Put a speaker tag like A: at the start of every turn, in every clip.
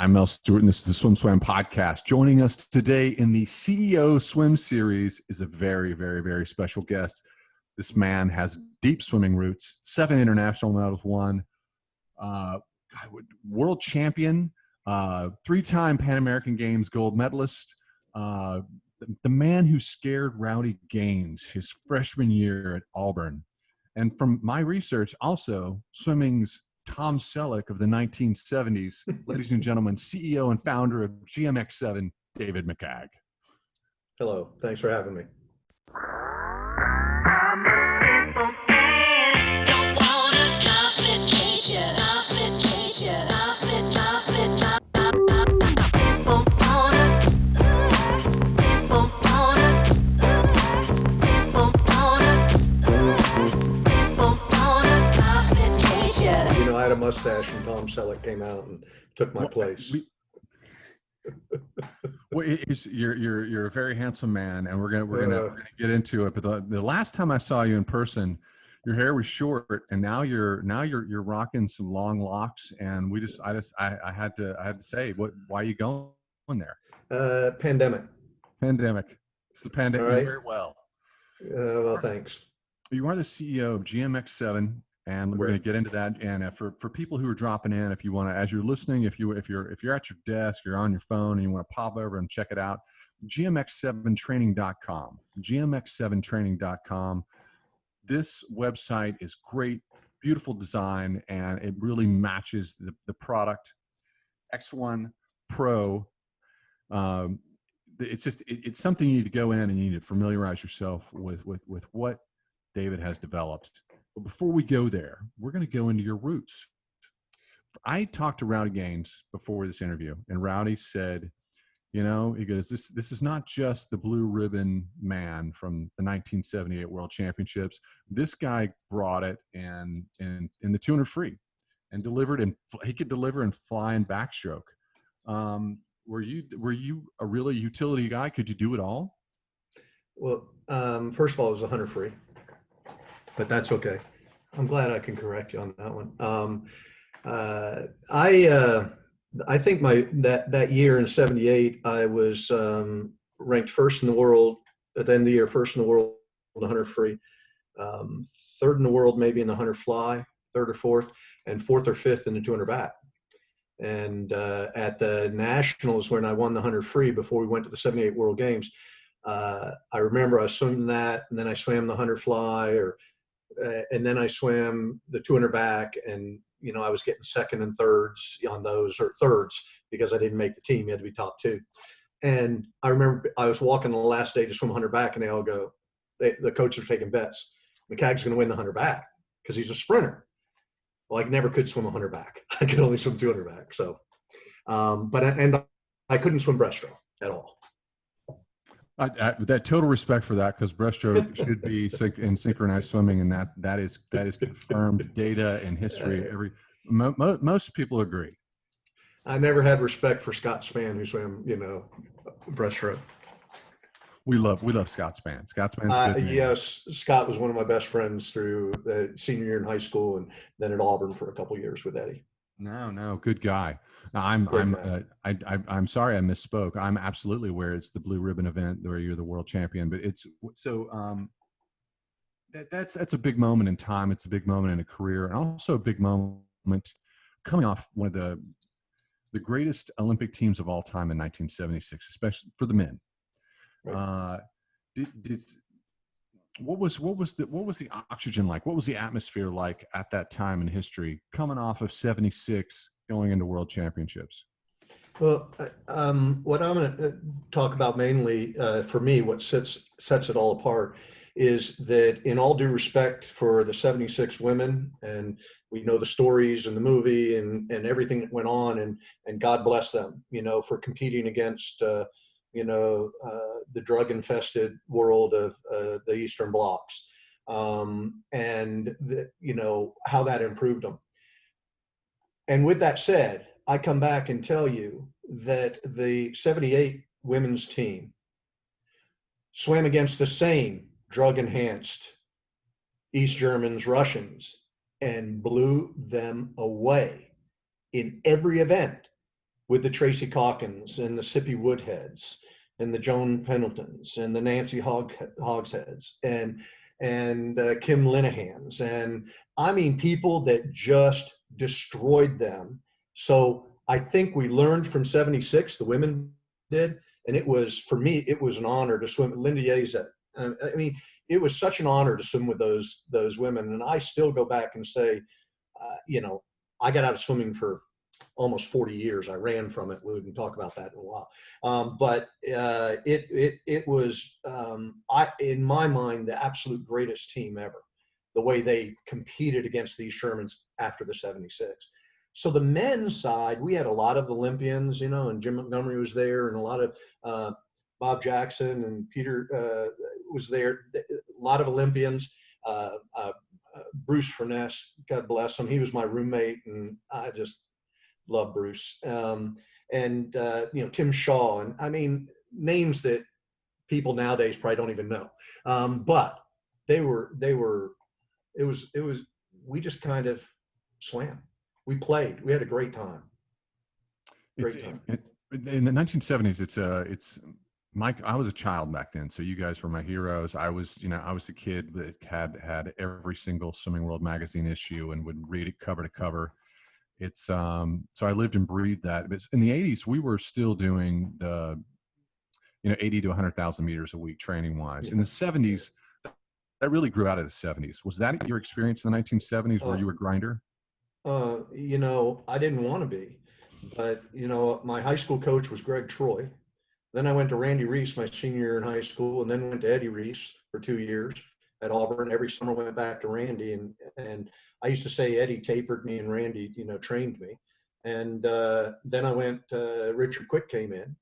A: I'm Mel Stewart, and this is the SwimSwam podcast. Joining us today in the CEO Swim Series is a very, very, very special guest. This man has deep swimming roots, 7 international medals won, world champion, 3-time Pan American Games gold medalist, the man who scared Rowdy Gaines his freshman year at Auburn. And from my research, also swimming's Tom Selleck of the 1970s, ladies and gentlemen, CEO and founder of GMX-7, David McCagg.
B: Hello, thanks for having me. I had a mustache and Tom Selleck came out and took my place.
A: You're a very handsome man, and we're gonna get into it. But the last time I saw you in person, your hair was short, and now you're rocking some long locks. And I had to say, why are you going there?
B: Pandemic.
A: It's the pandemic.
B: Right.
A: You wear it well.
B: Well, thanks.
A: You are the CEO of GMX-7. And we're going to get into that. And for people who are dropping in, if you want to, as you're listening, if you're at your desk, you're on your phone, and you want to pop over and check it out, GMX7training.com. GMX7training.com. This website is great, beautiful design, and it really matches the product. X1 Pro. It's something you need to go in and you need to familiarize yourself with what David has developed. But before we go there, we're going to go into your roots. I talked to Rowdy Gaines before this interview, and Rowdy said, he goes, this is not just the blue ribbon man from the 1978 World Championships. This guy brought it in the 200 free and delivered, and he could deliver in flying backstroke. Were you a really utility guy? Could you do it all?
B: Well, first of all, it was 100 free. But that's okay. I'm glad I can correct you on that one. I think that year in '78, I was ranked first in the world at the end of the year, first in the world in the 100 free, third in the world maybe in the 100 fly, third or fourth, and fourth or fifth in the 200 back. And at the Nationals, when I won the 100 free before we went to the '78 World Games, I remember I was swimming that, and then I swam the 100 fly, and then I swam the 200 back, and I was getting second and thirds on those, or thirds, because I didn't make the team. You had to be top 2. And I remember I was walking the last day to swim 100 back, and they all go, the coaches were taking bets. McCagg's going to win the 100 back because he's a sprinter. Well, I never could swim 100 back. I could only swim 200 back. So, but I couldn't swim breaststroke at all.
A: That total respect for that, because breaststroke should be in synchronized swimming, and that is confirmed data and history. Most people agree.
B: I never had respect for Scott Spann, who swam, breaststroke.
A: We love Scott Spann. Scott Spann's good.
B: Yes, Scott was one of my best friends through the senior year in high school, and then at Auburn for a couple of years with Eddie.
A: No, good guy. I'm sorry I misspoke. I'm absolutely aware it's the blue ribbon event where you're the world champion, but it's so that's a big moment in time. It's a big moment in a career, and also a big moment coming off one of the greatest Olympic teams of all time in 1976, especially for the men. Right. What was the oxygen like? What was the atmosphere like at that time in history, coming off of '76, going into World Championships?
B: Well, what I'm going to talk about mainly, for me, what sets it all apart is that, in all due respect for the '76 women, and we know the stories and the movie and everything that went on, and God bless them, for competing against the drug-infested world of the Eastern blocs, and how that improved them. And with that said, I come back and tell you that the '78 women's team swam against the same drug-enhanced East Germans, Russians, and blew them away in every event with the Tracy Calkins and the Sippy Woodheads and the Joan Pendletons and the Nancy Hogsheads and Kim Linehans. And I mean, people that just destroyed them. So I think we learned from 76, the women did. And it was, for me, it was an honor to swim. Linda Yeza. I mean, it was such an honor to swim with those women. And I still go back and say, you know, I got out of swimming for almost 40 years. I ran from it. We can talk about that in a while. But it was, in my mind, the absolute greatest team ever, the way they competed against these Shermans after the 76. So the men's side, we had a lot of Olympians, you know, and Jim Montgomery was there, and a lot of Bob Jackson and Peter was there, a lot of Olympians. Bruce Furness, God bless him. He was my roommate, and I just love Bruce. You know, Tim Shaw, and I mean, names that people nowadays probably don't even know. But it was, we just kind of swam. We played. We had a great time. Great time.
A: In the 1970s, it's Mike. I was a child back then, so you guys were my heroes. I was a kid that had every single Swimming World magazine issue and would read it cover to cover. It's so I lived and breathed that. But in the 80s, we were still doing the 80 to 100,000 meters a week training wise. Yeah. In the 70s, that really grew out of the 70s. Was that your experience in the 1970s? Were you a grinder?
B: You know, I didn't want to be, but you know, my high school coach was Greg Troy. Then I went to Randy Reese my senior year in high school, and then went to Eddie Reese for 2 years at Auburn. Every summer went back to Randy, and I used to say Eddie tapered me and Randy, you know, trained me. And then I went, Richard Quick came in.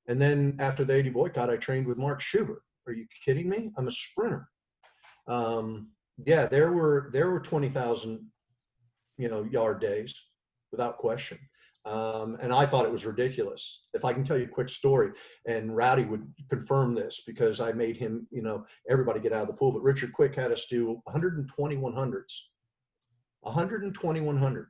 B: And then after the 80 boycott, I trained with Mark Schubert. Are you kidding me? I'm a sprinter. Yeah, there were 20,000, you know, yard days without question. And I thought it was ridiculous. If I can tell you a quick story, and Rowdy would confirm this because I made him, you know, everybody get out of the pool, but Richard Quick had us do 120 100s. 120 100s.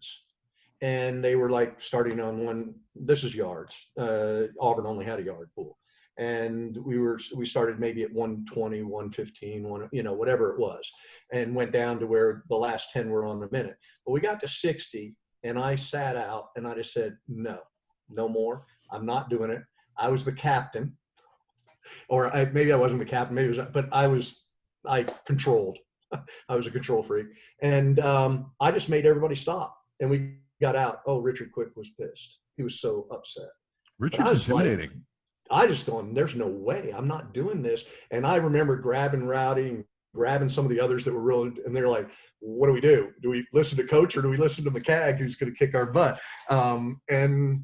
B: And they were like starting on one, this is yards. Auburn only had a yard pool. And we started maybe at 120, 115, you know, whatever it was, and went down to where the last 10 were on a minute. But we got to 60, and I sat out, and I just said, no more. I'm not doing it. I was the captain, or maybe I wasn't the captain, maybe it was, but I controlled. I was a control freak. And I just made everybody stop, and we got out. Oh, Richard Quick was pissed. He was so upset.
A: Richard's intimidating.
B: Like, I just going, there's no way, I'm not doing this. And I remember grabbing Rowdy and grabbing some of the others that were real, and they're like, what do? Do we listen to Coach, or do we listen to McCagg, who's going to kick our butt? And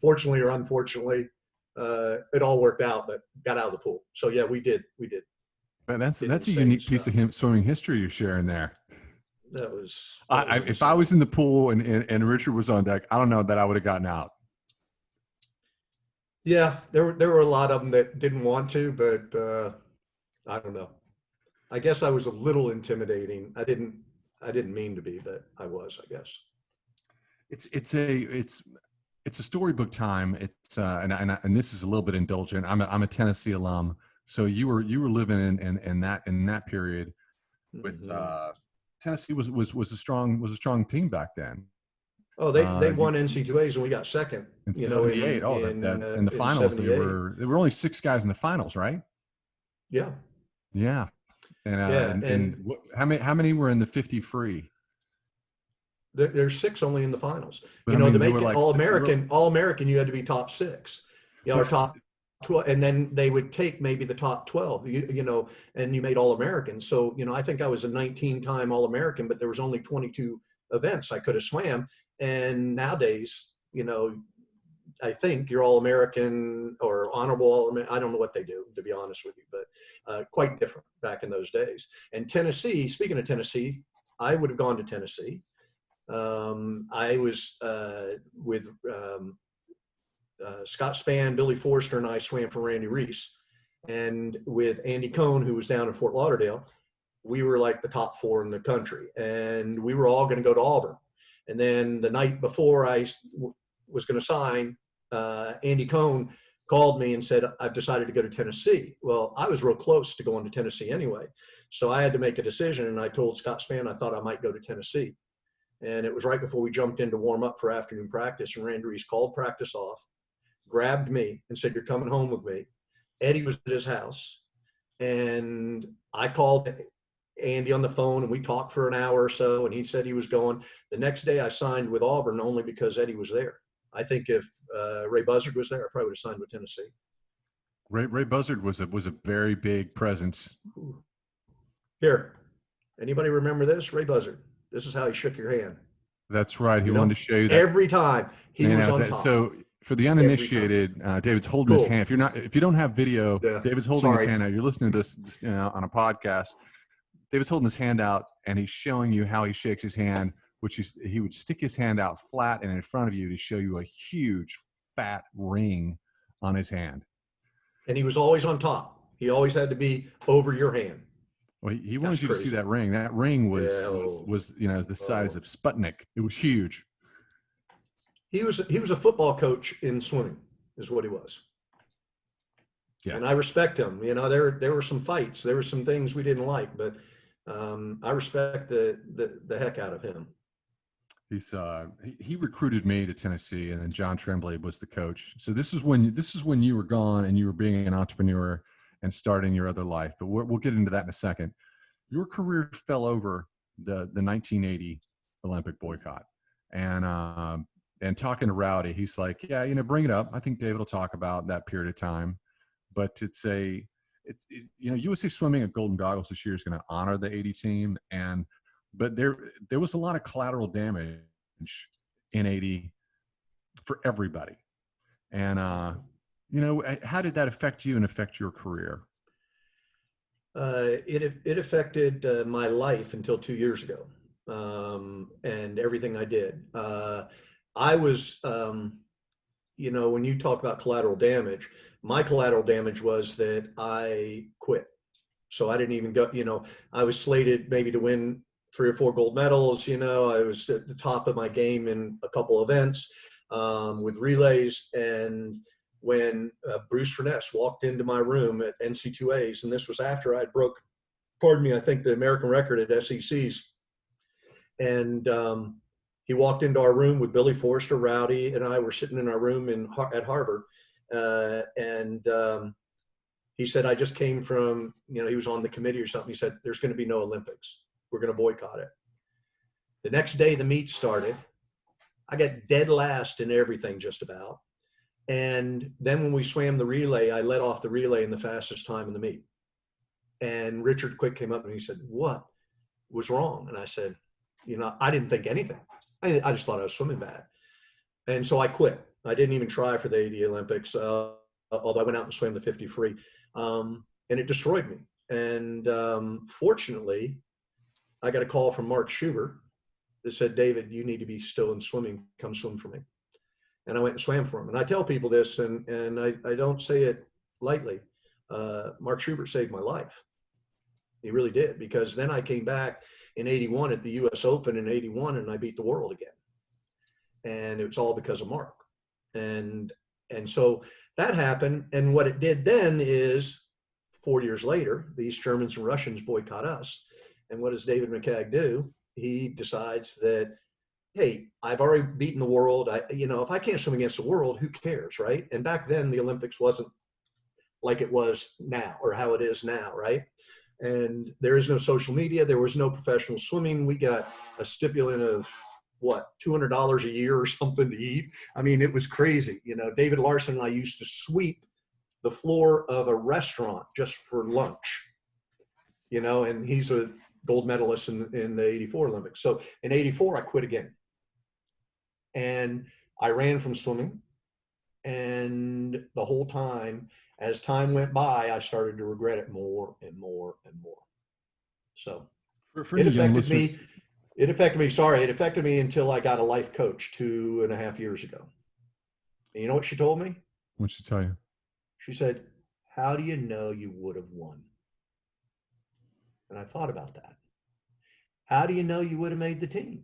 B: fortunately or unfortunately, it all worked out, but got out of the pool. So yeah, we did.
A: But that's a unique piece of swimming history you're sharing there.
B: That was
A: if I was in the pool and Richard was on deck, I don't know that I would have gotten out.
B: Yeah, there were a lot of them that didn't want to, but I don't know. I guess I was a little intimidating. I didn't mean to be, but I was, I guess.
A: It's a storybook time. It's and this is a little bit indulgent. I'm a Tennessee alum, so you were living in that period with Tennessee was a strong team back then.
B: Oh, they won NC2As and we got second.
A: In 78. In the finals, there were only 6 guys in the finals, right?
B: Yeah.
A: Yeah. And how many were in the 50 free?
B: There's 6 only in the finals.
A: But
B: you know, to make it all-American, you had to be top 6. You know, or top 12, and then they would take maybe the top 12, you know, and you made All-American. So, you know, I think I was a 19-time All-American, but there was only 22 events I could have swam. And nowadays, you know, I think you're All-American or honorable All-American. I don't know what they do, to be honest with you, but quite different back in those days. And Tennessee, speaking of Tennessee, I would have gone to Tennessee. I was with Scott Spann, Billy Forrester, and I swam for Randy Reese. And with Andy Cohn, who was down in Fort Lauderdale, we were like the top 4 in the country. And we were all going to go to Auburn. And then the night before I was going to sign, Andy Cohn called me and said, I've decided to go to Tennessee. Well, I was real close to going to Tennessee anyway. So I had to make a decision, and I told Scott Spann I thought I might go to Tennessee. And it was right before we jumped in to warm up for afternoon practice, and Randy Reese called practice off, grabbed me and said, you're coming home with me. Eddie was at his house, and I called Andy on the phone, and we talked for an hour or so, and he said he was going. The next day I signed with Auburn only because Eddie was there. I think if Ray Buzzard was there, I probably would have signed with Tennessee.
A: Ray Buzzard was a very big presence.
B: Here, anybody remember this? Ray Buzzard. This is how he shook your hand.
A: That's right. He wanted to show you that
B: every time he was on top.
A: So for the uninitiated, David's holding his hand. If you don't have video, David's holding his hand out. You're listening to this on a podcast. David's holding his hand out, and he's showing you how he shakes his hand, which he would stick his hand out flat and in front of you to show you a huge fat ring on his hand.
B: And he was always on top. He always had to be over your hand.
A: Well, he wanted you to see that ring. That ring was the size of Sputnik. It was huge.
B: He was a football coach in swimming, is what he was. Yeah. And I respect him. You know, there were some fights. There were some things we didn't like, but I respect the heck out of him.
A: He recruited me to Tennessee, and then John Tremblay was the coach. So this is when you were gone and you were being an entrepreneur and starting your other life. But we'll get into that in a second. Your career fell over the 1980 Olympic boycott, and talking to Rowdy, he's like, yeah, bring it up. I think David will talk about that period of time. But USA Swimming at Golden Goggles this year is going to honor the 80 team, but there was a lot of collateral damage in 80 for everybody. And how did that affect you and affect your career?
B: It affected my life until 2 years ago, and everything I did. I was, when you talk about collateral damage, my collateral damage was that I quit. So I didn't even go, I was slated maybe to win 3 or 4 gold medals. I was at the top of my game in a couple events with relays. And when Bruce Furness walked into my room at NC2As, and this was after I broke, I think the American record at SECs. And he walked into our room with Billy Forrester, Rowdy, and I were sitting in our room at Harvard. And he said, I just came from, he was on the committee or something. He said, there's going to be no Olympics. We're going to boycott it. The next day, the meet started. I got dead last in everything just about. And then when we swam the relay, I led off the relay in the fastest time in the meet. And Richard Quick came up and he said, what was wrong? And I said, I didn't think anything. I just thought I was swimming bad. And so I quit. I didn't even try for the 80 Olympics, although I went out and swam the 50 free. And it destroyed me. And fortunately, I got a call from Mark Schubert that said, David, you need to be still in swimming. Come swim for me. And I went and swam for him. And I tell people this, and I don't say it lightly. Mark Schubert saved my life. He really did, because then I came back in 81 at the US Open in 81, and I beat the world again. And it was all because of Mark. And so that happened. And what it did then is 4 years later, the East Germans and Russians boycott us. And what does David McCagg do? He decides that, hey, I've already beaten the world. If I can't swim against the world, who cares, right? And back then the Olympics wasn't like it was now or how it is now, right? And there is no social media. There was no professional swimming. We got a stipulant of $200 a year or something to eat. I mean, it was crazy. David Larson and I used to sweep the floor of a restaurant just for lunch, and he's a gold medalist in the 84 Olympics. So in 84, I quit again. And I ran from swimming. And the whole time, as time went by, I started to regret it more and more and more. So it affected me. It affected me until I got a life coach 2.5 years ago. And you know what she told me?
A: What'd she tell you?
B: She said, how do you know you would have won? And I thought about that. How do you know you would have made the team?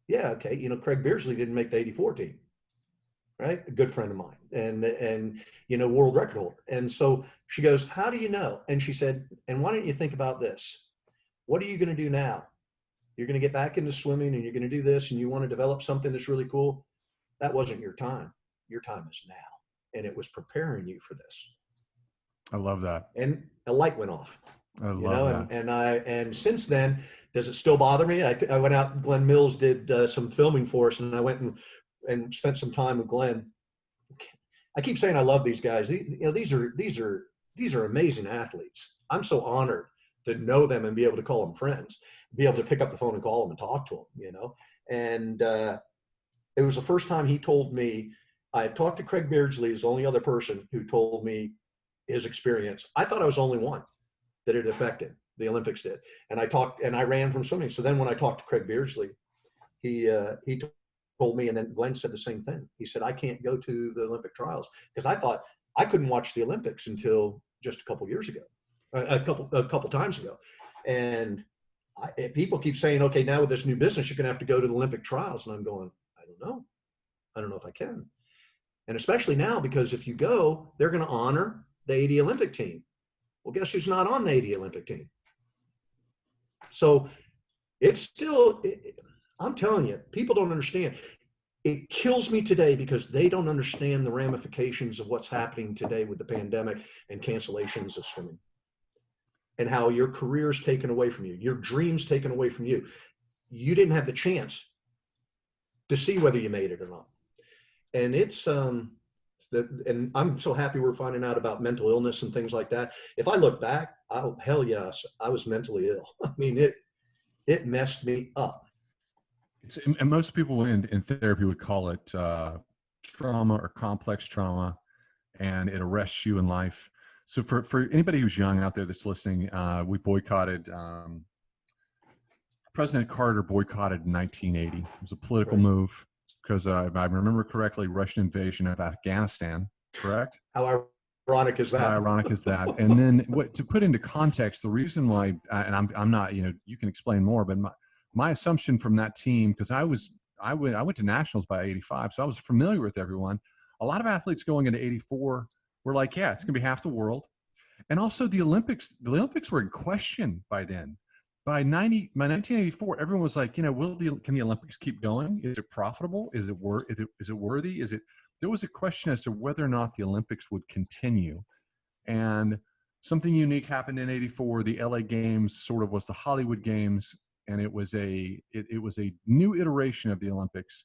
B: Yeah, okay. Craig Beardsley didn't make the 84 team. right? A good friend of mine, and world record holder. And so she goes, "How do you know?" And she said, "And why don't you think about this? What are you going to do now? You're going to get back into swimming, and you're going to do this, and you want to develop something that's really cool. That wasn't your time. Your time is now, and it was preparing you for this."
A: I love that.
B: And a light went off.
A: I love that.
B: And since then, does it still bother me? I went out. Glenn Mills did some filming for us, and I went and spent some time with Glenn. I keep saying I love these guys. These are amazing athletes. I'm so honored to know them and be able to call them friends, be able to pick up the phone and call them and talk to them. And it was the first time he told me. I had talked to Craig Beardsley, as the only other person who told me his experience. I thought I was the only one that it affected. The Olympics did. And I ran from swimming. So then when I talked to Craig Beardsley, he told me, and then Glenn said the same thing. He said, "I can't go to the Olympic trials," because I thought I couldn't watch the Olympics until just a couple years ago, a couple times ago. And people keep saying, "Okay, now with this new business, you're going to have to go to the Olympic trials." And I'm going, I don't know if I can. And especially now, because if you go, they're going to honor the 80 Olympic team. Well, guess who's not on the 80 Olympic team? So it's still, I'm telling you, people don't understand. It kills me today because they don't understand the ramifications of what's happening today with the pandemic and cancellations of swimming, and how your career's taken away from you, your dreams taken away from you. You didn't have the chance to see whether you made it or not. And and I'm so happy we're finding out about mental illness and things like that. If I look back, hell yes, I was mentally ill. I mean, it messed me up.
A: And most people in therapy would call it trauma or complex trauma, and it arrests you in life. So for anybody who's young out there that's listening, we boycotted. President Carter boycotted in 1980. It was a political move because, if I remember correctly, Russian invasion of Afghanistan. Correct?
B: How ironic is that?
A: How ironic is that? And then, to put into context, the reason why, and I'm not, you can explain more, but my assumption from that team, because I went to nationals by 85, so I was familiar with everyone. A lot of athletes going into 84 were like, yeah, it's going to be half the world. And also the Olympics were in question by then. By 1984, everyone was like, can the Olympics keep going? Is it profitable? Is it worthy? There was a question as to whether or not the Olympics would continue. And something unique happened in 84. The LA Games sort of was the Hollywood Games, and it was a new iteration of the Olympics.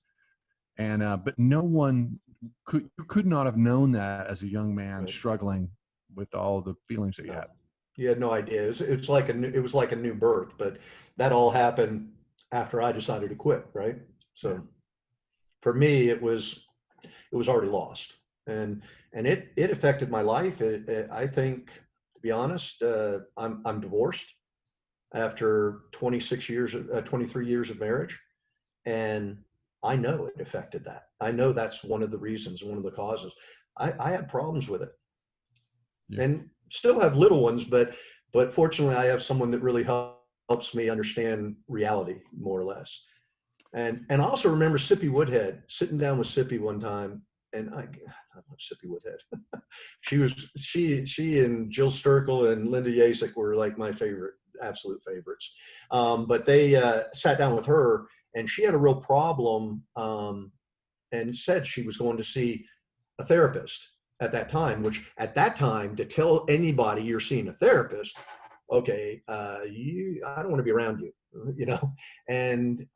A: And but no one could not have known that as a young man struggling with all the feelings that you had.
B: You had no idea. It was like a new birth, but that all happened after I decided to quit, right? So for me, it was already lost, and it affected my life. I think, to be honest, I'm divorced after 23 years of marriage, and I know it affected that. I know that's one of the reasons, one of the causes. I had problems with it. Yeah. And still have little ones, but fortunately I have someone that really helps me understand reality more or less. And I also remember Sippy Woodhead, sitting down with Sippy one time, and I love Sippy Woodhead. she and Jill Sturkle and Linda Yasek were like my absolute favorites. But they sat down with her, and she had a real problem, and said she was going to see a therapist at that time, which at that time, to tell anybody you're seeing a therapist, okay, I don't want to be around you, and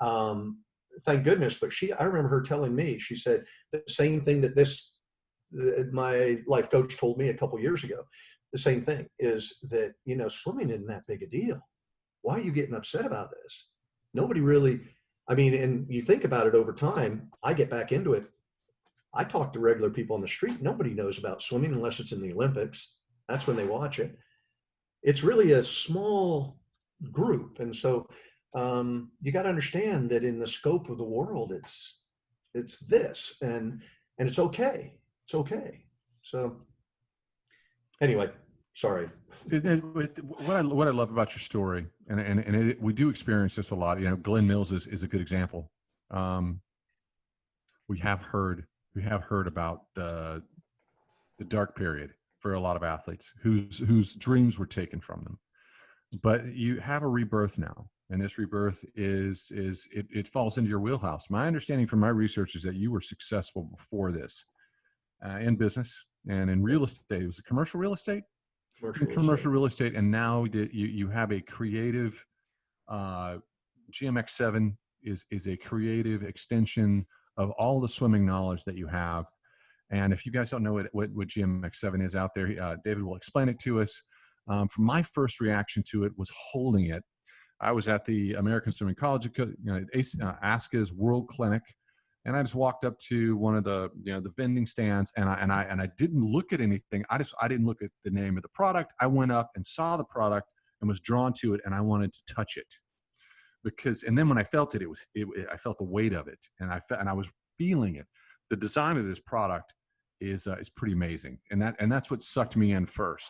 B: thank goodness. But I remember her telling me, she said the same thing that my life coach told me a couple years ago. The same thing is that, swimming isn't that big a deal. Why are you getting upset about this? Nobody really, and you think about it over time, I get back into it. I talk to regular people on the street. Nobody knows about swimming unless it's in the Olympics. That's when they watch it. It's really a small group. And so you got to understand that in the scope of the world, it's this, and it's okay. It's okay. So anyway, sorry.
A: What I love about your story, and we do experience this a lot. Glenn Mills is a good example. We have heard we have heard about the dark period for a lot of athletes whose dreams were taken from them. But you have a rebirth now, and this rebirth it falls into your wheelhouse. My understanding from my research is that you were successful before this in business and in real estate. It was commercial real estate? Commercial real estate, and now you have a creative GMX-7 is a creative extension of all the swimming knowledge that you have. And if you guys don't know what GMX-7 is out there, David will explain it to us. From my first reaction to it was holding it. I was at the American Swimming College, ASCA's World Clinic, and I just walked up to one of the vending stands, and I didn't look at anything. I didn't look at the name of the product. I went up and saw the product and was drawn to it, and I wanted to touch it and then when I felt it, I felt the weight of it, and I was feeling it. The design of this product is pretty amazing, and that's what sucked me in first.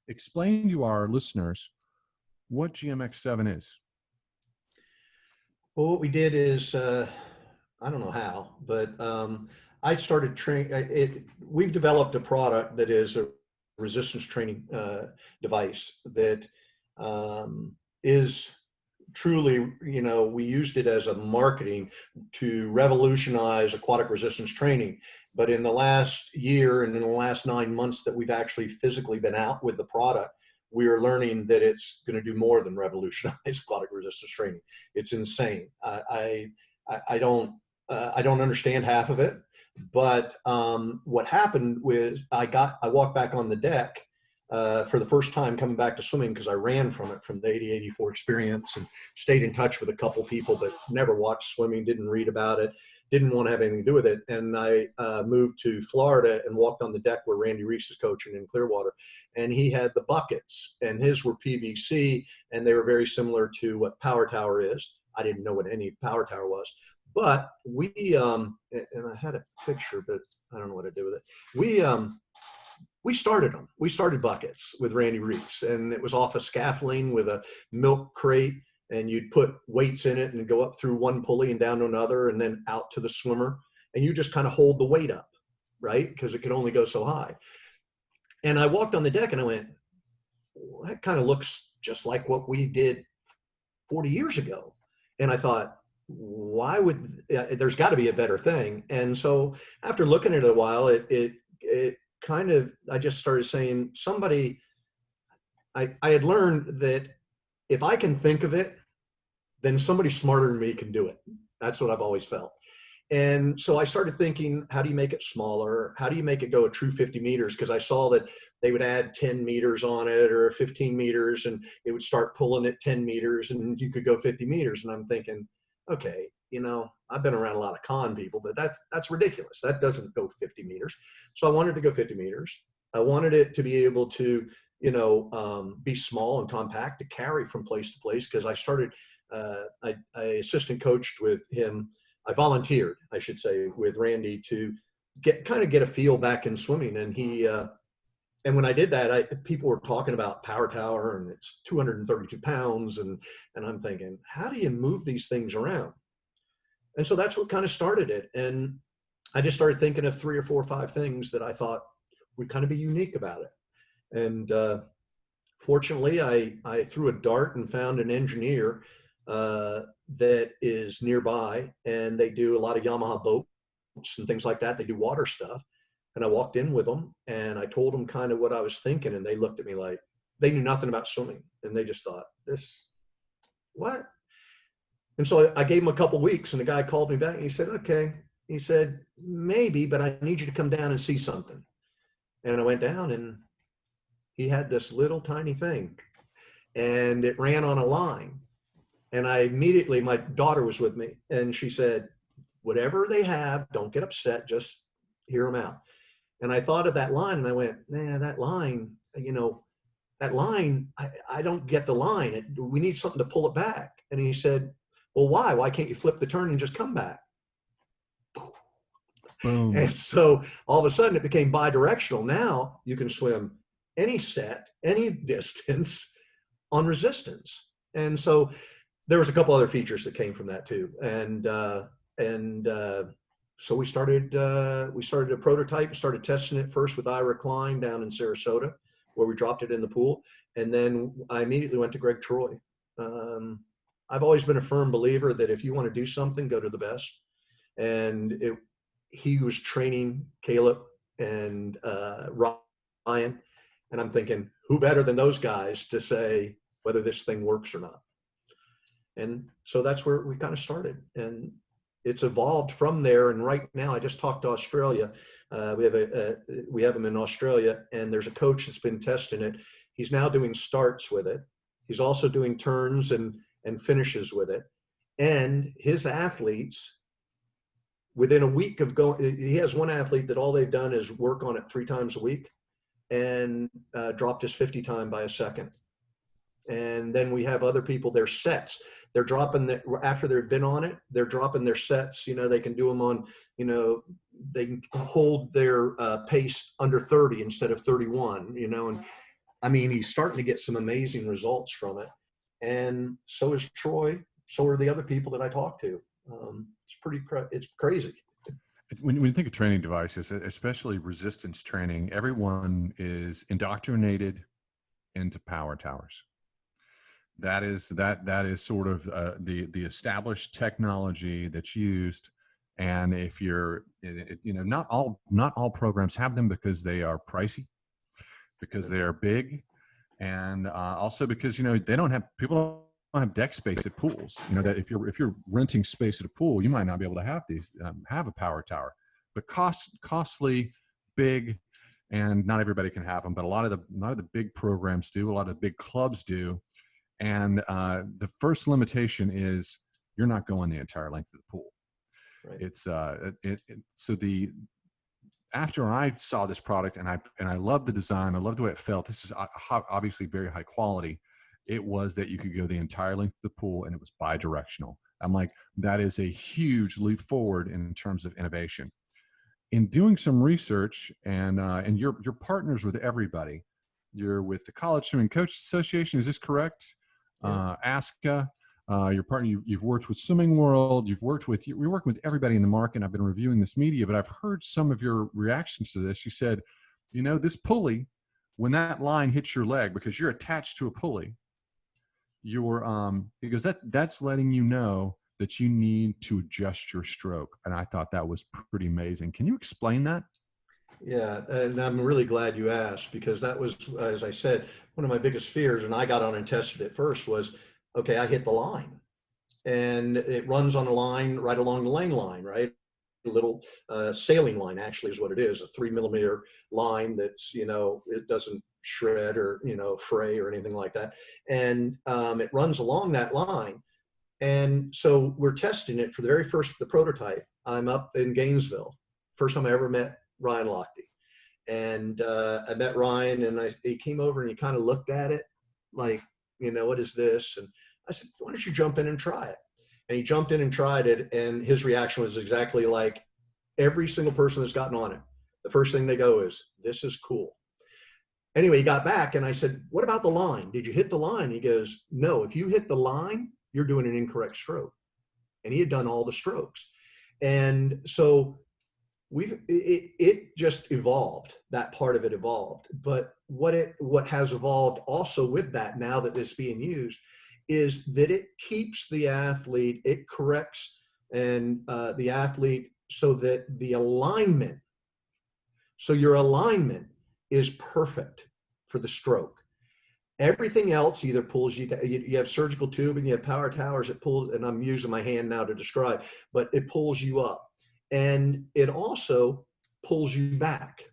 A: Explain to our listeners what GMX-7 is.
B: Well, what we did is, I don't know how, but I started training. We've developed a product that is a resistance training device that is truly, we used it as a marketing to revolutionize aquatic resistance training. But in the last year and in the last 9 months that we've actually physically been out with the product, we are learning that it's going to do more than revolutionize aquatic resistance training. It's insane. I don't understand half of it, but what happened was I walked back on the deck for the first time coming back to swimming, because I ran from the 80-84 experience and stayed in touch with a couple people, but never watched swimming, didn't read about it, didn't want to have anything to do with it. And I moved to Florida and walked on the deck where Randy Reese is coaching in Clearwater. And he had the buckets, and his were PVC, and they were very similar to what Power Tower is. I didn't know what any Power Tower was. But we, and I had a picture, but I don't know what to do with it. We started them. We started buckets with Randy Reese, and it was off a scaffolding with a milk crate, and you'd put weights in it and go up through one pulley and down to another and then out to the swimmer. And you just kind of hold the weight up, right? Because it could only go so high. And I walked on the deck and I went, well, that kind of looks just like what we did 40 years ago. And I thought, why would, there's got to be a better thing. And so after looking at it a while, it kind of, I just started saying, I had learned that if I can think of it, then somebody smarter than me can do it. That's what I've always felt. And so I started thinking, how do you make it smaller? How do you make it go a true 50 meters? Because I saw that they would add 10 meters on it or 15 meters, and it would start pulling at 10 meters and you could go 50 meters. And I'm thinking, okay, I've been around a lot of con people, but that's ridiculous. That doesn't go 50 meters. So I wanted to go 50 meters. I wanted it to be able to, be small and compact to carry from place to place. Because I started, I assistant coached with him. I volunteered, I should say, with Randy to get a feel back in swimming. And and when I did that, people were talking about Power Tower, and it's 232 pounds. And I'm thinking, how do you move these things around? And so that's what kind of started it. And I just started thinking of 3 or 4 or 5 things that I thought would kind of be unique about it. And fortunately, I threw a dart and found an engineer that is nearby, and they do a lot of Yamaha boats and things like that. They do water stuff. And I walked in with them and I told them kind of what I was thinking. And they looked at me like they knew nothing about swimming. And they just thought, what? And so I gave him a couple weeks, and the guy called me back and he said, okay. He said, maybe, but I need you to come down and see something. And I went down, and he had this little tiny thing, and it ran on a line. And I immediately, my daughter was with me, and she said, whatever they have, don't get upset, just hear them out. And I thought of that line, and I went, man, that line, I don't get the line. We need something to pull it back. And he said, well, why? Why can't you flip the turn and just come back? Boom. And so all of a sudden it became bi-directional. Now you can swim any set, any distance on resistance. And so there was a couple other features that came from that too. And So we started a prototype, started testing it first with Ira Klein down in Sarasota, where we dropped it in the pool. And then I immediately went to Greg Troy. I've always been a firm believer that if you want to do something, go to the best. And he was training Caeleb and Ryan. And I'm thinking, who better than those guys to say whether this thing works or not? And so that's where we kind of started. And it's evolved from there. And right now, I just talked to Australia. We have him in Australia, and there's a coach that's been testing it. He's now doing starts with it. He's also doing turns and finishes with it. And his athletes, within a week of going, he has one athlete that all they've done is work on it 3 times a week and dropped his 50 time by a second. And then we have other people, their sets. They're dropping after they've been on it, they're dropping their sets. You know, they can do them on, you know, they can hold their pace under 30 instead of 31, you know. And I mean, he's starting to get some amazing results from it. And so is Troy. So are the other people that I talk to. It's crazy.
A: When you think of training devices, especially resistance training, everyone is indoctrinated into power towers. That is sort of the established technology that's used. And if you're, you know, not all programs have them because they are pricey, because they are big, and also because, you know, people don't have deck space at pools. You know, that if you're renting space at a pool, you might not be able to have a power tower. But costly, big, and not everybody can have them. But a lot of the big programs do. A lot of the big clubs do. And the first limitation is you're not going the entire length of the pool.
B: Right.
A: It's after I saw this product and I loved the design, I loved the way it felt. This is obviously very high quality. It was that you could go the entire length of the pool and it was bi-directional. I'm like, that is a huge leap forward in terms of innovation. In doing some research, and you're partners with everybody. You're with the College Swimming Coach Association. Is this correct?
B: Yeah.
A: ASCA, your partner, you've worked with Swimming World, you're working with everybody in the market. I've been reviewing this media, but I've heard some of your reactions to this. You said, you know, this pulley, when that line hits your leg, because you're attached to a pulley, because that's letting you know that you need to adjust your stroke. And I thought that was pretty amazing. Can you explain that?
B: Yeah, and I'm really glad you asked, because that was, as I said, one of my biggest fears when I got on and tested it first was, okay, I hit the line. And it runs on a line right along the lane line, right? A little sailing line actually is what it is, a 3 millimeter line that's, you know, it doesn't shred or, you know, fray or anything like that. And it runs along that line. And so we're testing it for the prototype. I'm up in Gainesville. First time I ever met Ryan Lochte. And I met Ryan, and he came over and he kind of looked at it like, you know, what is this? And I said, why don't you jump in and try it? And he jumped in and tried it, and his reaction was exactly like every single person that's gotten on it. The first thing they go is, this is cool. Anyway, he got back and I said, what about the line? Did you hit the line? He goes, no, if you hit the line, you're doing an incorrect stroke. And he had done all the strokes. And so it just evolved. That part of it evolved. But what has evolved also with that, now that it's being used, is that it keeps the athlete, it corrects and the athlete so that the alignment, so your alignment is perfect for the stroke. Everything else either pulls you have surgical tube and you have power towers that pull, and I'm using my hand now to describe, but it pulls you up. And it also pulls you back.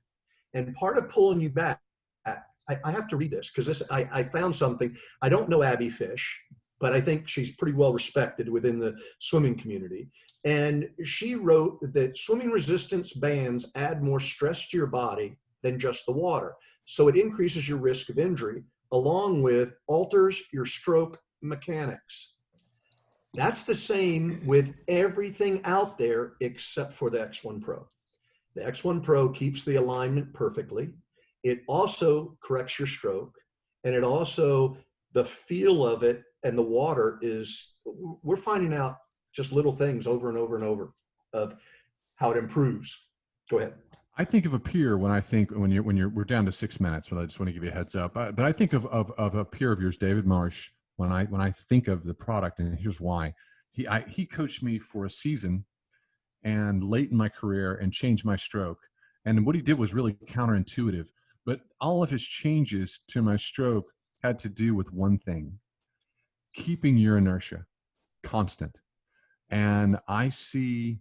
B: And part of pulling you back, I have to read this because I found something. I don't know Abby Fish, but I think she's pretty well respected within the swimming community. And she wrote that swimming resistance bands add more stress to your body than just the water. So it increases your risk of injury, along with alters your stroke mechanics. That's the same with everything out there except for the X1 Pro. The X1 Pro keeps the alignment perfectly. It also corrects your stroke, and it also, the feel of it and the water is, we're finding out just little things over and over and over of how it improves. Go ahead.
A: I think of a peer we're down to 6 minutes, but I just want to give you a heads up. But I think of a peer of yours, David Marsh, when I think of the product, and here's why. He coached me for a season and late in my career and changed my stroke. And what he did was really counterintuitive, but all of his changes to my stroke had to do with one thing: keeping your inertia constant. And I see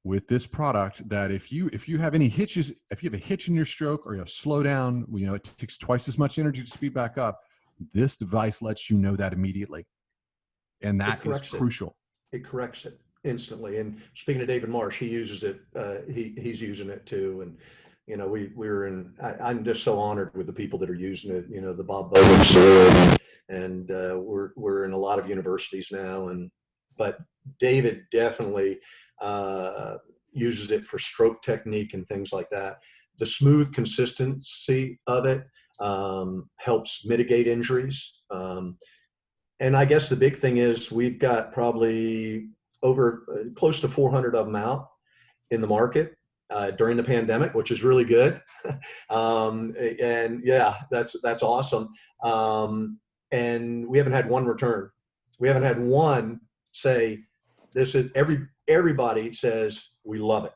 A: with this product that if you have any hitches, if you have a hitch in your stroke or you slow down, it takes twice as much energy to speed back up. This device lets you know that immediately. And that is crucial.
B: It corrects it instantly. And speaking of David Marsh, he uses it. He's using it too. And, I'm just so honored with the people that are using it, the Bob Bowens, and we're in a lot of universities now. But David definitely uses it for stroke technique and things like that. The smooth consistency of it helps mitigate injuries. And I guess the big thing is we've got probably close to 400 of them out in the market during the pandemic, which is really good. And yeah, that's awesome. And we haven't had one return. We haven't had one say, this is everybody says we love it.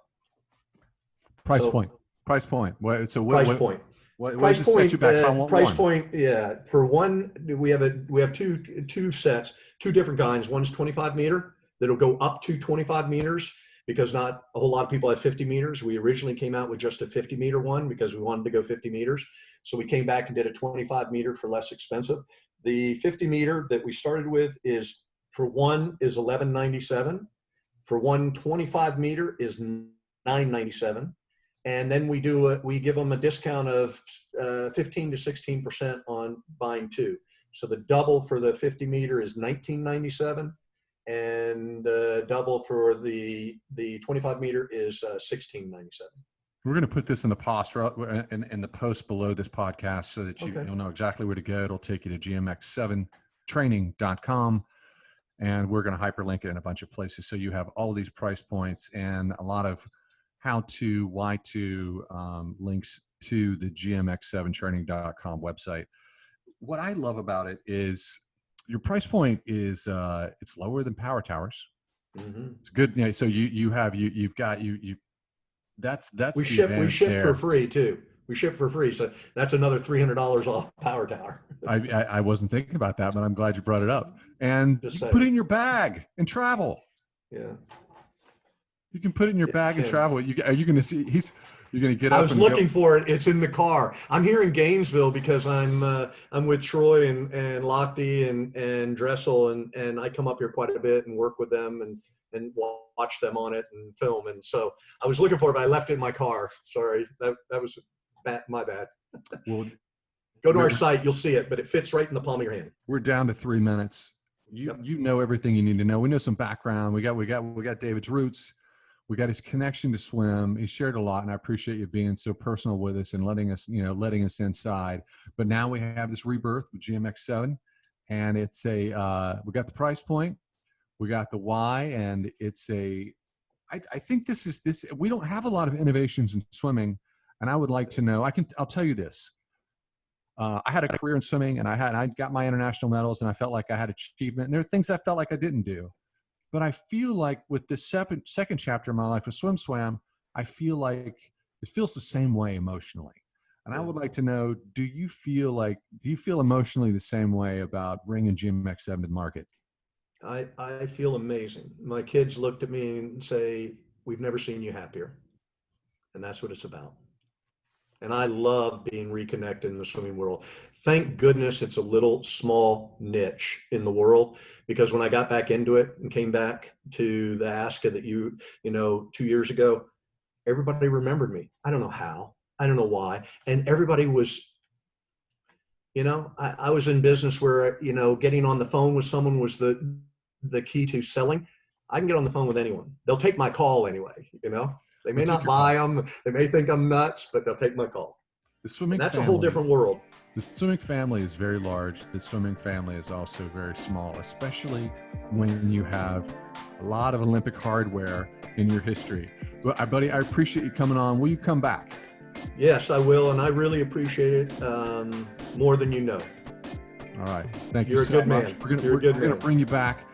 A: Price point. What
B: set you back? Price point. Yeah. For one, we have two sets, two different kinds. One's 25 meter that'll go up to 25 meters because not a whole lot of people have 50 meters. We originally came out with just a 50 meter one because we wanted to go 50 meters. So we came back and did a 25 meter for less expensive. The 50 meter that we started with is, for one, is $11.97. For one 25 meter is $9.97. And then we give them a discount of 15 to 16% on buying two. So the double for the 50 meter is $19.97, and double for the 25 meter is $16.97.
A: We're going to put this in the post in the post below this podcast so that you'll know exactly where to go. It'll take you to GMX-7 training.com. And we're going to hyperlink it in a bunch of places. So you have all these price points and a lot of how-to, why-to links to the GMX7 training.com website. What I love about it is your price point is it's lower than power towers. Mm-hmm. It's good. So we ship for free too. We ship for free. So that's another $300 off power tower. I wasn't thinking about that, but I'm glad you brought it up. And you can put it in your bag and travel.
B: Yeah.
A: You can put it in your bag and travel. Are you going to see, you're going to get up?
B: I was looking for it. It's in the car. I'm here in Gainesville because I'm with Troy and Lochte and Dressel, and I come up here quite a bit and work with them and watch them on it and film. And so I was looking for it, but I left it in my car. Sorry. That was my bad.
A: Well,
B: go to our site. You'll see it, but it fits right in the palm of your hand.
A: We're down to 3 minutes. You know everything you need to know. We know some background. We got David's roots. We got his connection to swim. He shared a lot, and I appreciate you being so personal with us and letting us inside. But now we have this rebirth with GMX-7, and it's we got the price point, we got the why, and I think this. We don't have a lot of innovations in swimming, and I would like to know. I'll tell you this. I had a career in swimming, and I got my international medals, and I felt like I had achievement. And there are things I felt like I didn't do. But I feel like with the second chapter of my life with SwimSwam, I feel like it feels the same way emotionally. And I would like to know, do you feel emotionally the same way about bringing GMX-7 to the market?
B: I feel amazing. My kids looked at me and say, we've never seen you happier. And that's what it's about. And I love being reconnected in the swimming world. Thank goodness it's a little small niche in the world, because when I got back into it and came back to the ASCA that 2 years ago, everybody remembered me. I don't know how, I don't know why. And everybody was, I was in business where, getting on the phone with someone was the key to selling. I can get on the phone with anyone. They'll take my call anyway, They may not buy them. They may think I'm nuts, but they'll take my call.
A: The swimming
B: And that's
A: family,
B: a whole different world.
A: the swimming family is very large. The swimming family is also very small, especially when you have a lot of Olympic hardware in your history. But buddy, I appreciate you coming on. Will you come back?
B: Yes, I will, and I really appreciate it more than you know.
A: All right. Thank you
B: You're a
A: so
B: good
A: much.
B: man.
A: We're going to bring you back.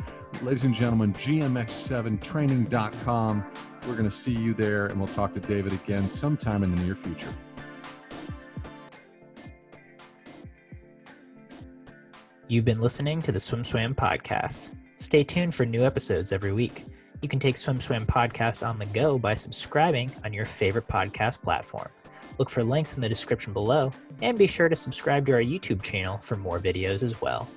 A: Ladies and gentlemen, GMX7training.com. We're going to see you there, and we'll talk to David again sometime in the near future.
C: You've been listening to the SwimSwam podcast. Stay tuned for new episodes every week. You can take SwimSwam podcast on the go by subscribing on your favorite podcast platform. Look for links in the description below, and be sure to subscribe to our YouTube channel for more videos as well.